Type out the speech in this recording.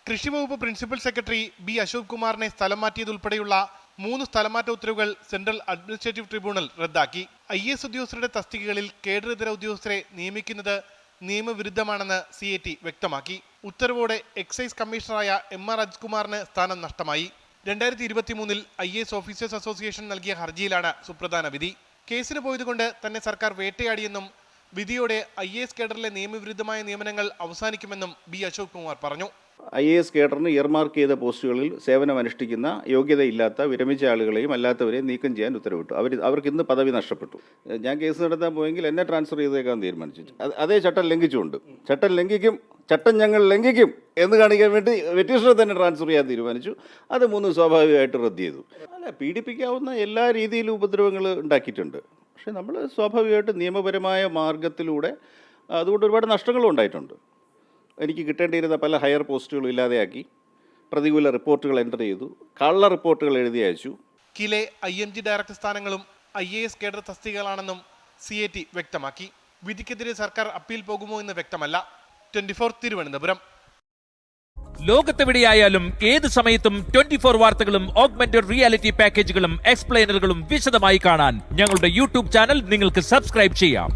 കൃഷിവകുപ്പ് principal secretary B Ashok കുമാറിനെ സ്ഥലം മാറ്റിയതുൾപ്പെടെയുള്ള 3 സ്ഥലമാറ്റ ഉത്തരവുകൾ സെൻട്രൽ അഡ്മിനിസ്ട്രേറ്റീവ് ട്രിബ്യൂണൽ റദ്ദാക്കി. IAS ഉദ്യോഗസ്ഥരുടെ തസ്തികകളിൽ കേഡറിതര ഉദ്യോഗസ്ഥരെ നിയമിക്കുന്നത് നിയമവിരുദ്ധമാണെന്ന് CAT വ്യക്തമാക്കി. ഉത്തരവോടെ എക്സൈസ് കമ്മീഷണറായ MR അജിത്കുമാറിന് സ്ഥാനം നഷ്ടമായി. 2023 IAS ഓഫീസേഴ്സ് അസോസിയേഷൻ നൽകിയ ഹർജിയിലാണ് സുപ്രധാന വിധി. കേസിന് പോയതുകൊണ്ട് തന്നെ സർക്കാർ വേട്ടയാടിയെന്നും വിധിയോടെ IAS കേഡറിലെ നിയമവിരുദ്ധമായ നിയമനങ്ങൾ അവസാനിക്കുമെന്നും ബി അശോക് കുമാർ പറഞ്ഞു. IAS കേഡറിന് ഇയർമാർക്ക് ചെയ്ത പോസ്റ്റുകളിൽ സേവനമനുഷ്ഠിക്കുന്ന യോഗ്യതയില്ലാത്ത വിരമിച്ച ആളുകളെയും അല്ലാത്തവരെയും നീക്കം ചെയ്യാൻ ഉത്തരവിട്ടു. അവർക്ക് ഇന്ന് പദവി നഷ്ടപ്പെട്ടു. ഞാൻ കേസ് നടത്താൻ പോയെങ്കിൽ എന്നെ ട്രാൻസ്ഫർ ചെയ്തേക്കാൻ തീരുമാനിച്ചു. അതേ ചട്ടം ലംഘിച്ചുകൊണ്ട് ചട്ടം ഞങ്ങൾ ലംഘിക്കും എന്ന് കാണിക്കാൻ വേണ്ടി പെറ്റീഷനെ തന്നെ ട്രാൻസ്ഫർ ചെയ്യാൻ തീരുമാനിച്ചു. അത് 3 സ്വാഭാവികമായിട്ട് റദ്ദ് ചെയ്തു. പീഡിപ്പിക്കാവുന്ന എല്ലാ രീതിയിലും ഉപദ്രവങ്ങൾ ഉണ്ടാക്കിയിട്ടുണ്ട്. പക്ഷേ നമ്മൾ സ്വാഭാവികമായിട്ട് നിയമപരമായ മാർഗത്തിലൂടെ അതുകൊണ്ട് ഒരുപാട് നഷ്ടങ്ങളും ഉണ്ടായിട്ടുണ്ട്. എനിക്ക് കിട്ടേണ്ടിയിരുന്ന പല ഹയർ പോസ്റ്റുകളും ഇല്ലാതെയാക്കി, പ്രതികൂല റിപ്പോർട്ടുകൾ എൻ്റർ ചെയ്തു, കള്ള റിപ്പോർട്ടുകൾ എഴുതി അയച്ചു. കിലെ IMG ഡയറക്ടർ സ്ഥാനങ്ങളും IAS കേഡർ തസ്തികകളാണെന്നും CAT വ്യക്തമാക്കി. വിധിക്കെതിരെ സർക്കാർ അപ്പീൽ പോകുമോ എന്ന് വ്യക്തമല്ല. 24 തിരുവനന്തപുരം. ലോകത്തെവിടെയായാലും ഏത് സമയത്തും 24 വാർത്തകളും ഓഗ്മെന്റഡ് റിയാലിറ്റി പാക്കേജുകളും എക്സ്പ്ലെയിനറുകളും വിശദമായി കാണാൻ ഞങ്ങളുടെ YouTube ചാനൽ നിങ്ങൾക്ക് സബ്സ്ക്രൈബ് ചെയ്യാം.